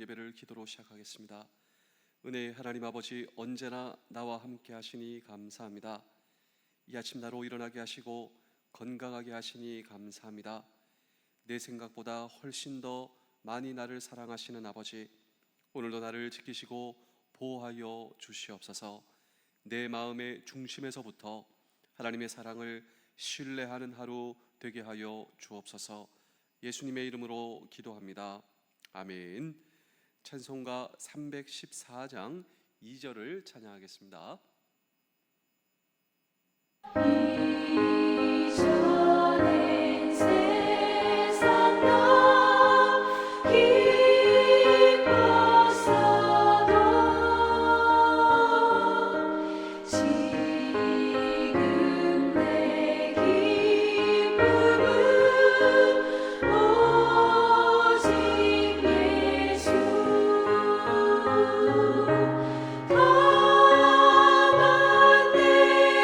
예배를 기도로 시작하겠습니다. 은혜의 하나님 아버지, 언제나 나와 함께 하시니 감사합니다. 이 아침 나로 일어나게 하시고 건강하게 하시니 감사합니다. 내 생각보다 훨씬 더 많이 나를 사랑하시는 아버지, 오늘도 나를 지키시고 보호하여 주시옵소서. 내 마음의 중심에서부터 하나님의 사랑을 신뢰하는 하루 되게 하여 주옵소서. 예수님의 이름으로 기도합니다. 아멘. 찬송가 314장 2절을 찬양하겠습니다. 이전엔 세상 기뻤어도 지금 내 기쁨은 오직 예수. 다만 내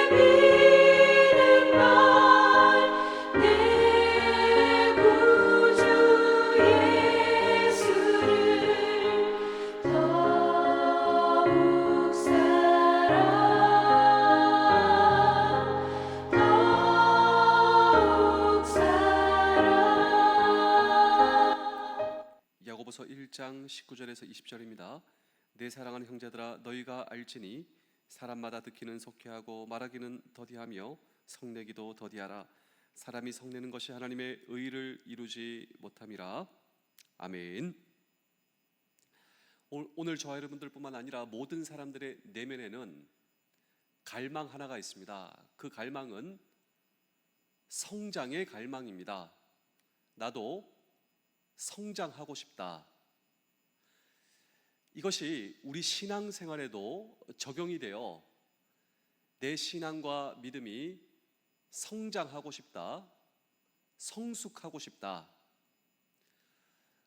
믿음만 내 구주 예수를 더욱 사랑 야고보서 1장 19절에서 20절입니다. 내 사랑하는 형제들아, 너희가 알지니 사람마다 듣기는 속히하고 말하기는 더디하며 성내기도 더디하라. 사람이 성내는 것이 하나님의 의를 이루지 못함이라. 아멘. 오늘 저와 여러분들뿐만 아니라 모든 사람들의 내면에는 갈망 하나가 있습니다. 그 갈망은 성장의 갈망입니다. 나도 성장하고 싶다. 이것이 우리 신앙생활에도 적용이 되어 내 신앙과 믿음이 성장하고 싶다, 성숙하고 싶다.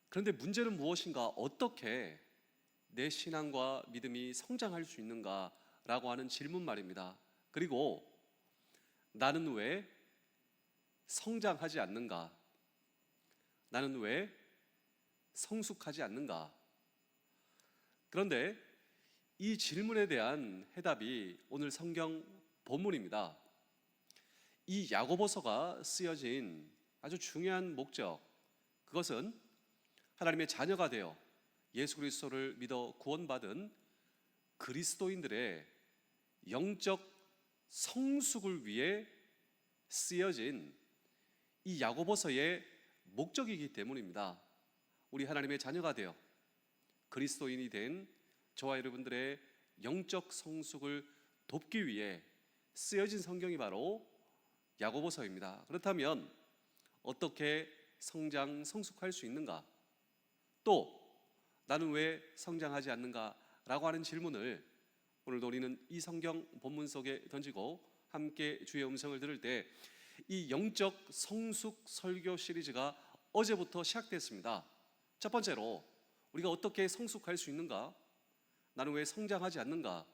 그런데 문제는 무엇인가? 어떻게 내 신앙과 믿음이 성장할 수 있는가라고 하는 질문 말입니다. 그리고 나는 왜 성장하지 않는가? 나는 왜 성숙하지 않는가? 그런데 이 질문에 대한 해답이 오늘 성경 본문입니다. 이 야고보서가 쓰여진 아주 중요한 목적, 그것은 하나님의 자녀가 되어 예수 그리스도를 믿어 구원받은 그리스도인들의 영적 성숙을 위해 쓰여진 이 야고보서의 목적이기 때문입니다. 우리 하나님의 자녀가 되어 그리스도인이 된 저와 여러분들의 영적 성숙을 돕기 위해 쓰여진 성경이 바로 야고보서입니다. 그렇다면 어떻게 성숙할 수 있는가? 또 나는 왜 성장하지 않는가? 라고 하는 질문을 오늘도 우리는 이 성경 본문 속에 던지고 함께 주의 음성을 들을 때 이 영적 성숙 설교 시리즈가 어제부터 시작됐습니다. 첫 번째로 우리가 어떻게 성숙할 수 있는가? 나는 왜 성장하지 않는가?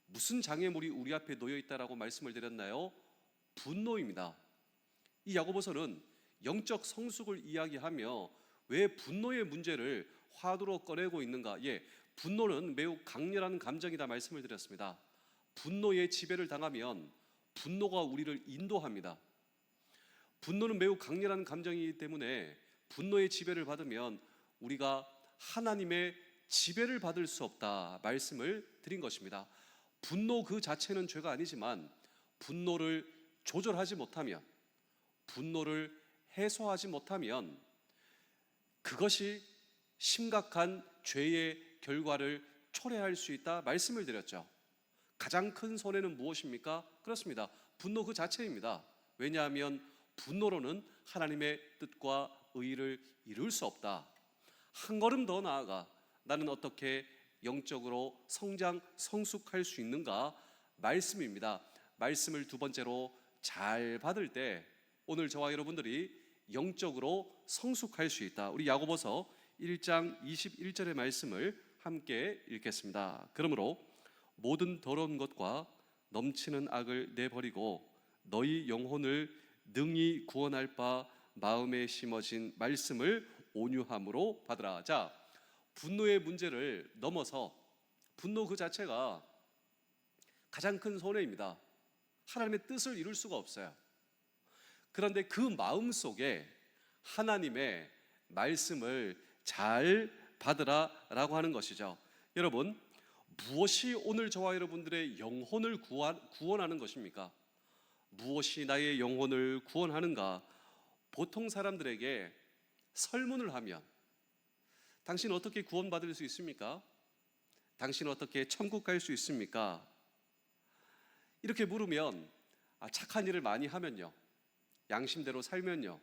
무슨 장애물이 우리 앞에 놓여 있다라고 말씀을 드렸나요? 분노입니다. 이 야고보서는 영적 성숙을 이야기하며 왜 분노의 문제를 화두로 꺼내고 있는가? 분노는 매우 강렬한 감정이다 말씀을 드렸습니다. 분노의 지배를 당하면 분노가 우리를 인도합니다. 분노는 매우 강렬한 감정이기 때문에 분노의 지배를 받으면 우리가 하나님의 지배를 받을 수 없다 말씀을 드린 것입니다. 분노 그 자체는 죄가 아니지만 분노를 조절하지 못하면, 분노를 해소하지 못하면 그것이 심각한 죄의 결과를 초래할 수 있다 말씀을 드렸죠. 가장 큰 손해는 무엇입니까? 그렇습니다. 분노 그 자체입니다. 왜냐하면 분노로는 하나님의 뜻과 의를 이룰 수 없다. 한 걸음 더 나아가 나는 어떻게 영적으로 성숙할 수 있는가? 말씀입니다. 말씀을 두 번째로 잘 받을 때 오늘 저와 여러분들이 영적으로 성숙할 수 있다. 우리 야고보서 1장 21절의 말씀을 함께 읽겠습니다. 그러므로 모든 더러운 것과 넘치는 악을 내버리고 너희 영혼을 능히 구원할 바 마음에 심어진 말씀을 온유함으로 받으라. 자, 분노의 문제를 넘어서 분노 그 자체가 가장 큰 손해입니다. 하나님의 뜻을 이룰 수가 없어요. 그런데 그 마음 속에 하나님의 말씀을 잘 받으라라고 하는 것이죠. 여러분, 무엇이 오늘 저와 여러분들의 영혼을 구원하는 것입니까? 무엇이 나의 영혼을 구원하는가? 보통 사람들에게 설문을 하면 당신 어떻게 구원받을 수 있습니까? 당신 어떻게 천국 갈 수 있습니까? 이렇게 물으면 착한 일을 많이 하면요, 양심대로 살면요,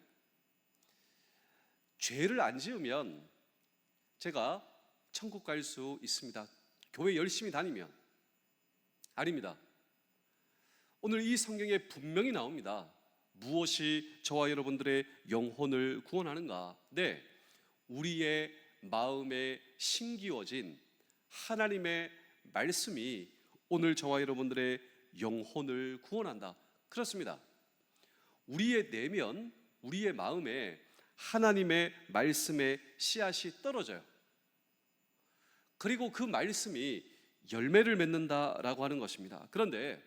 죄를 안 지으면 제가 천국 갈 수 있습니다. 교회 열심히 다니면. 아닙니다. 오늘 이 성경에 분명히 나옵니다. 무엇이 저와 여러분들의 영혼을 구원하는가? 네, 우리의 마음에 심기워진 하나님의 말씀이 오늘 저와 여러분들의 영혼을 구원한다. 그렇습니다. 우리의 내면, 우리의 마음에 하나님의 말씀의 씨앗이 떨어져요. 그리고 그 말씀이 열매를 맺는다라고 하는 것입니다. 그런데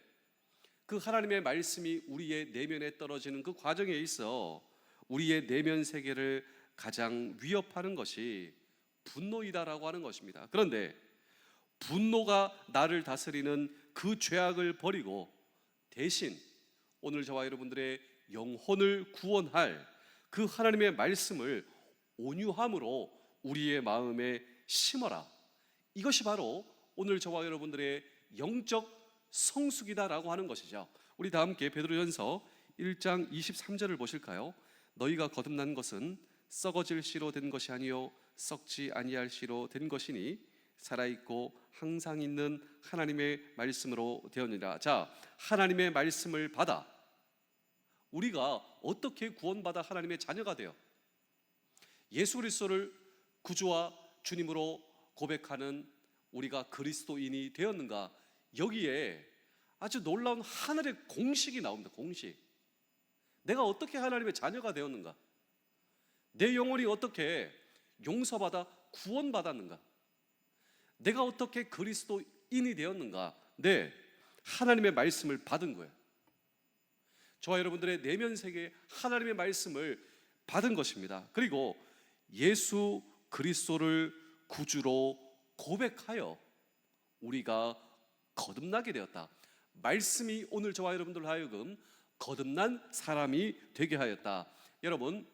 그 하나님의 말씀이 우리의 내면에 떨어지는 그 과정에 있어 우리의 내면 세계를 가장 위협하는 것이 분노이다라고 하는 것입니다. 그런데 분노가 나를 다스리는 그 죄악을 버리고 대신 오늘 저와 여러분들의 영혼을 구원할 그 하나님의 말씀을 온유함으로 우리의 마음에 심어라. 이것이 바로 오늘 저와 여러분들의 영적 성숙이다라고 하는 것이죠. 우리 다 함께 베드로전서 1장 23절을 보실까요? 너희가 거듭난 것은 썩어질 씨로 된 것이 아니요 썩지 아니할 씨로 된 것이니 살아있고 항상 있는 하나님의 말씀으로 되었느니라. 자, 하나님의 말씀을 받아 우리가 어떻게 구원받아 하나님의 자녀가 되어 예수 그리스도를 구주와 주님으로 고백하는 우리가 그리스도인이 되었는가? 여기에 아주 놀라운 하늘의 공식이 나옵니다. 공식. 내가 어떻게 하나님의 자녀가 되었는가? 내 영혼이 어떻게 용서받아 구원받았는가? 내가 어떻게 그리스도인이 되었는가? 네, 하나님의 말씀을 받은 거예요. 저와 여러분들의 내면 세계에 하나님의 말씀을 받은 것입니다. 그리고 예수 그리스도를 구주로 고백하여 우리가 거듭나게 되었다. 말씀이 오늘 저와 여러분들 하여금 거듭난 사람이 되게 하였다. 여러분,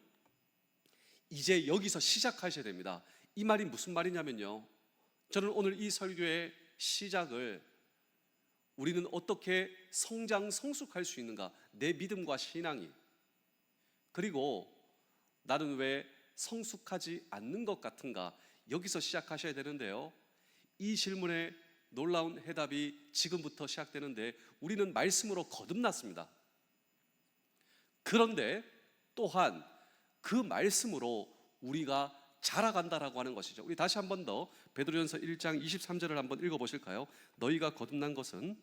이제 여기서 시작하셔야 됩니다. 이 말이 무슨 말이냐면요, 저는 오늘 이 설교의 시작을 우리는 어떻게 성장 성숙할 수 있는가, 내 믿음과 신앙이, 그리고 나는 왜 성숙하지 않는 것 같은가, 여기서 시작하셔야 되는데요, 이 질문에 놀라운 해답이 지금부터 시작되는데 우리는 말씀으로 거듭났습니다. 그런데 또한 그 말씀으로 우리가 자라간다라고 하는 것이죠. 우리 다시 한 번 더 베드로전서 1장 23절을 한번 읽어보실까요? 너희가 거듭난 것은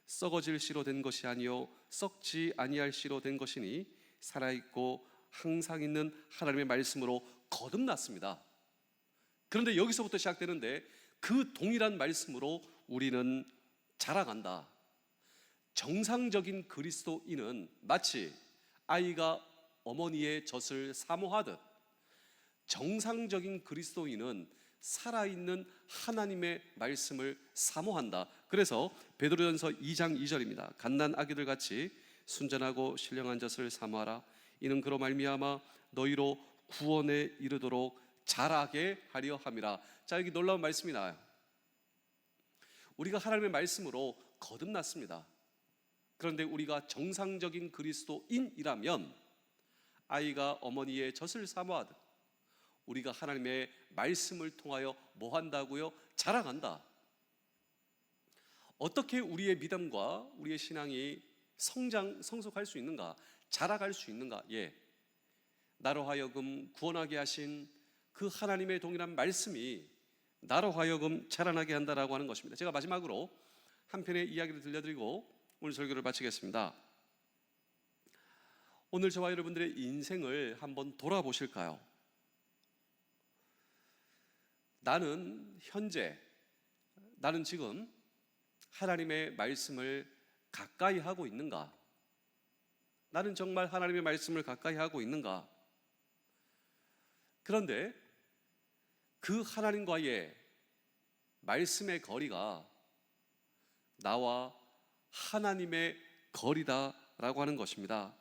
썩어질 씨로 된 것이 아니요 썩지 아니할 씨로 된 것이니 살아있고 항상 있는 하나님의 말씀으로 거듭났습니다. 그런데 여기서부터 시작되는데 그 동일한 말씀으로 우리는 자라간다. 정상적인 그리스도인은 마치 아이가 어머니의 젖을 사모하듯 정상적인 그리스도인은 살아있는 하나님의 말씀을 사모한다. 그래서 베드로전서 2장 2절입니다. 갓난 아기들 같이 순전하고 신령한 젖을 사모하라. 이는 그로 말미암아 너희로 구원에 이르도록 자라게 하려 함이라. 자, 여기 놀라운 말씀이 나와요. 우리가 하나님의 말씀으로 거듭났습니다. 그런데 우리가 정상적인 그리스도인이라면 아이가 어머니의 젖을 사모하듯 우리가 하나님의 말씀을 통하여 뭐 한다고요? 자라간다. 어떻게 우리의 믿음과 우리의 신앙이 성숙할 수 있는가? 자라갈 수 있는가? 예, 나로 하여금 구원하게 하신 그 하나님의 동일한 말씀이 나로 하여금 자라나게 한다라고 하는 것입니다. 제가 마지막으로 한 편의 이야기를 들려드리고 오늘 설교를 마치겠습니다. 오늘 저와 여러분들의 인생을 한번 돌아보실까요? 나는 지금 하나님의 말씀을 가까이 하고 있는가? 나는 정말 하나님의 말씀을 가까이 하고 있는가? 그런데 그 하나님과의 말씀의 거리가 나와 하나님의 거리다라고 하는 것입니다.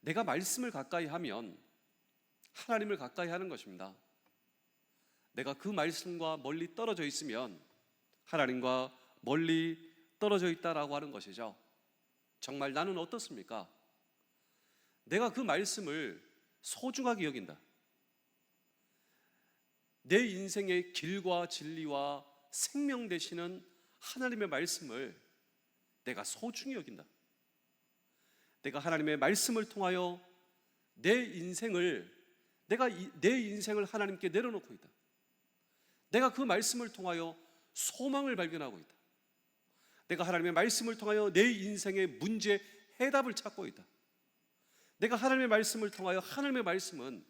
내가 말씀을 가까이 하면 하나님을 가까이 하는 것입니다. 내가 그 말씀과 멀리 떨어져 있으면 하나님과 멀리 떨어져 있다라고 하는 것이죠. 정말 나는 어떻습니까? 내가 그 말씀을 소중하게 여긴다. 내 인생의 길과 진리와 생명 되시는 하나님의 말씀을 내가 소중히 여긴다. 내가 하나님의 말씀을 통하여 내 인생을 하나님께 내려놓고 있다. 내가 그 말씀을 통하여 소망을 발견하고 있다. 내가 하나님의 말씀을 통하여 내 인생의 문제 해답을 찾고 있다. 내가 하나님의 말씀을 통하여 하나님의 말씀은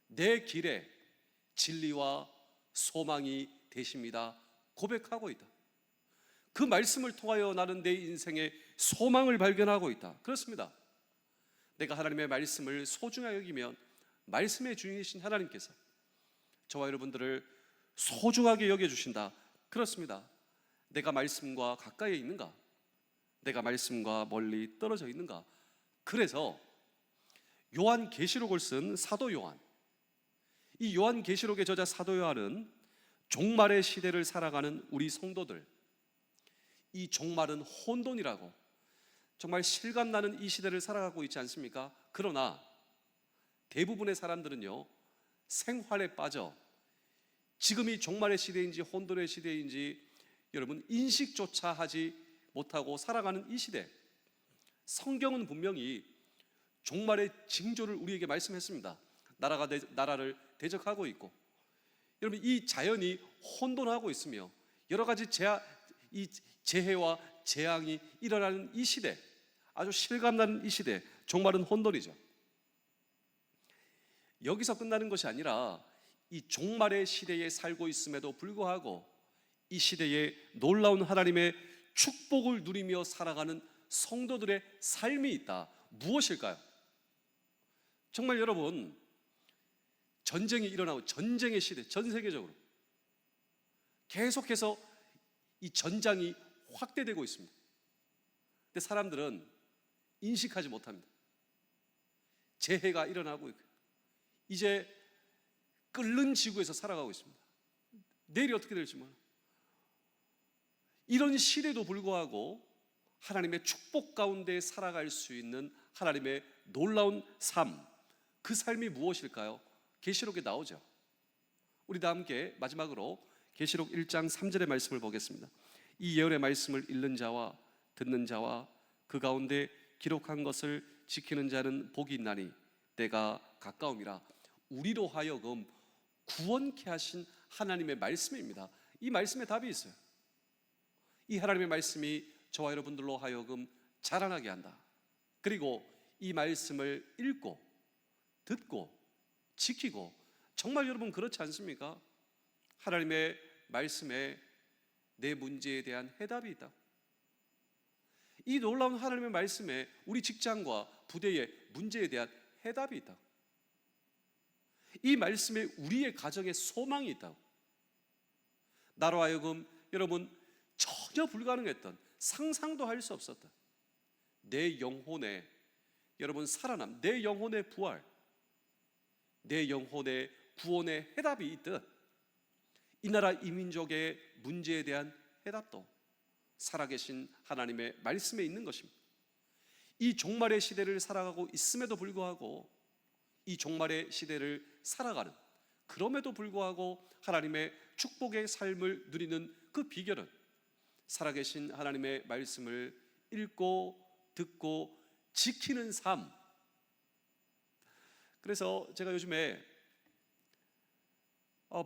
내 길에 진리와 소망이 되십니다 고백하고 있다. 그 말씀을 통하여 나는 내 인생의 소망을 발견하고 있다. 그렇습니다. 내가 하나님의 말씀을 소중하게 여기면 말씀의 주인이신 하나님께서 저와 여러분들을 소중하게 여겨주신다. 그렇습니다. 내가 말씀과 가까이 있는가? 내가 말씀과 멀리 떨어져 있는가? 그래서 요한계시록을 쓴 사도 요한, 이 요한계시록의 저자 사도 요한은 종말의 시대를 살아가는 우리 성도들, 이 종말은 혼돈이라고 정말 실감나는 이 시대를 살아가고 있지 않습니까? 그러나 대부분의 사람들은요, 생활에 빠져 지금이 종말의 시대인지 혼돈의 시대인지 여러분 인식조차 하지 못하고 살아가는 이 시대, 성경은 분명히 종말의 징조를 우리에게 말씀했습니다. 나라가 나라를 대적하고 있고, 여러분 이 자연이 혼돈하고 있으며 여러 가지 재해와 재앙이 일어나는 이 시대, 아주 실감나는 이 시대, 종말은 혼돈이죠. 여기서 끝나는 것이 아니라 이 종말의 시대에 살고 있음에도 불구하고 이 시대에 놀라운 하나님의 축복을 누리며 살아가는 성도들의 삶이 있다. 무엇일까요? 정말 여러분, 전쟁이 일어나고 전쟁의 시대, 전 세계적으로 계속해서 이 전장이 확대되고 있습니다. 근데 사람들은 인식하지 못합니다. 재해가 일어나고 있고 이제 끓는 지구에서 살아가고 있습니다. 내일이 어떻게 될지 몰라요. 이런 시대도 불구하고 하나님의 축복 가운데 살아갈 수 있는 하나님의 놀라운 삶, 그 삶이 무엇일까요? 계시록에 나오죠. 우리 다 함께 마지막으로 계시록 1장 3절의 말씀을 보겠습니다. 이 예언의 말씀을 읽는 자와 듣는 자와 그 가운데 기록한 것을 지키는 자는 복이 있나니 때가 가까움이라. 우리로 하여금 구원케 하신 하나님의 말씀입니다. 이 말씀에 답이 있어요. 이 하나님의 말씀이 저와 여러분들로 하여금 자라나게 한다. 그리고 이 말씀을 읽고 듣고 지키고, 정말 여러분 그렇지 않습니까? 하나님의 말씀에 내 문제에 대한 해답이 있다. 이 놀라운 하나님의 말씀에 우리 직장과 부대의 문제에 대한 해답이 있다. 이 말씀에 우리의 가정에 소망이 있다. 나로 하여금 여러분 전혀 불가능했던, 상상도 할 수 없었던 내 영혼의 여러분 살아남, 내 영혼의 부활, 내 영혼의 구원의 해답이 있듯 이 나라 이 민족의 문제에 대한 해답도 살아계신 하나님의 말씀에 있는 것입니다. 이 종말의 시대를 살아가고 있음에도 불구하고, 이 종말의 시대를 살아가는, 그럼에도 불구하고 하나님의 축복의 삶을 누리는 그 비결은 살아계신 하나님의 말씀을 읽고 듣고 지키는 삶. 그래서 제가 요즘에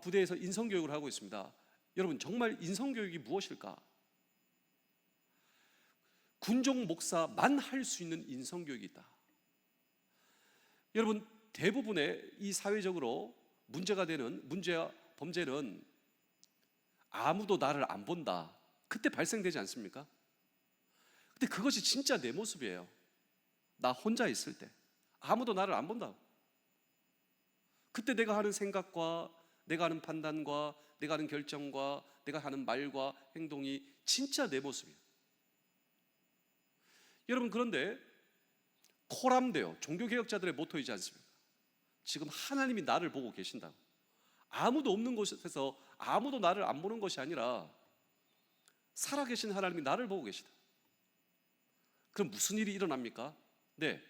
부대에서 인성교육을 하고 있습니다. 여러분 정말 인성교육이 무엇일까? 군종 목사만 할 수 있는 인성교육이 있다. 여러분 대부분의 이 사회적으로 문제가 되는 문제와 범죄는 아무도 나를 안 본다, 그때 발생되지 않습니까? 근데 그것이 진짜 내 모습이에요. 나 혼자 있을 때 아무도 나를 안 본다. 그때 내가 하는 생각과 내가 하는 판단과 내가 하는 결정과 내가 하는 말과 행동이 진짜 내 모습이에요. 여러분, 그런데 코람데오, 종교개혁자들의 모토이지 않습니까? 지금 하나님이 나를 보고 계신다고. 아무도 없는 곳에서 아무도 나를 안 보는 것이 아니라 살아계신 하나님이 나를 보고 계시다. 그럼 무슨 일이 일어납니까? 네,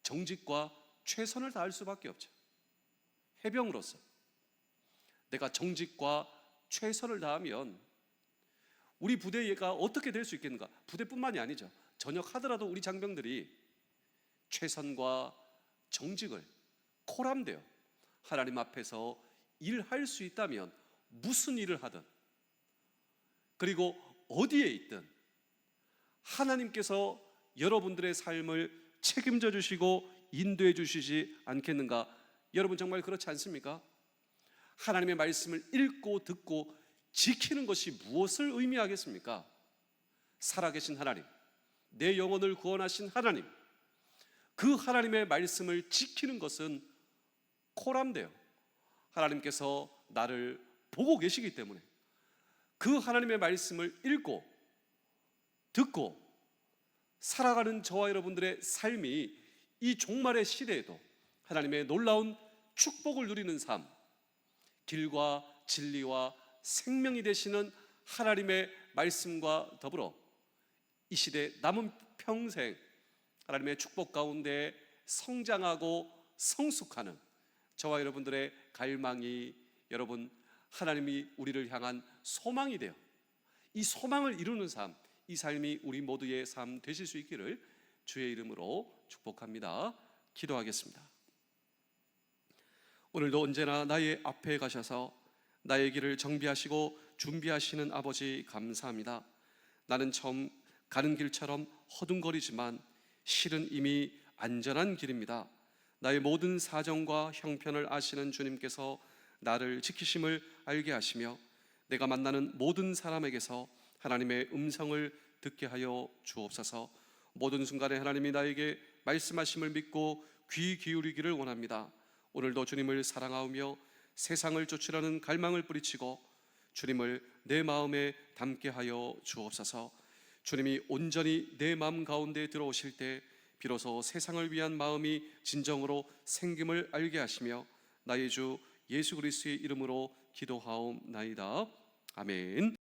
정직과 최선을 다할 수밖에 없죠. 해병으로서 내가 정직과 최선을 다하면 우리 부대가 어떻게 될 수 있겠는가? 부대뿐만이 아니죠. 전역하더라도 우리 장병들이 최선과 정직을 코람데오 하나님 앞에서 일할 수 있다면 무슨 일을 하든, 그리고 어디에 있든 하나님께서 여러분들의 삶을 책임져 주시고 인도해 주시지 않겠는가? 여러분, 정말 그렇지 않습니까? 하나님의 말씀을 읽고 듣고 지키는 것이 무엇을 의미하겠습니까? 살아계신 하나님, 내 영혼을 구원하신 하나님, 그 하나님의 말씀을 지키는 것은 코람데오 하나님께서 나를 보고 계시기 때문에 그 하나님의 말씀을 읽고 듣고 살아가는 저와 여러분들의 삶이 이 종말의 시대에도 하나님의 놀라운 축복을 누리는 삶, 길과 진리와 생명이 되시는 하나님의 말씀과 더불어 이 시대 남은 평생 하나님의 축복 가운데 성장하고 성숙하는 저와 여러분들의 갈망이, 여러분, 하나님이 우리를 향한 소망이 되어 이 소망을 이루는 삶, 이 삶이 우리 모두의 삶 되실 수 있기를 주의 이름으로 축복합니다. 기도하겠습니다. 오늘도 언제나 나의 앞에 가셔서 나의 길을 정비하시고 준비하시는 아버지, 감사합니다. 나는 처음 가는 길처럼 허둥거리지만 실은 이미 안전한 길입니다. 나의 모든 사정과 형편을 아시는 주님께서 나를 지키심을 알게 하시며 내가 만나는 모든 사람에게서 하나님의 음성을 듣게 하여 주옵소서. 모든 순간에 하나님이 나에게 말씀하심을 믿고 귀 기울이기를 원합니다. 오늘도 주님을 사랑하며 세상을 쫓으려는 갈망을 뿌리치고 주님을 내 마음에 담게 하여 주옵소서. 주님이 온전히 내 마음 가운데 들어오실 때 비로소 세상을 위한 마음이 진정으로 생김을 알게 하시며 나의 주 예수 그리스도의 이름으로 기도하옵나이다. 아멘.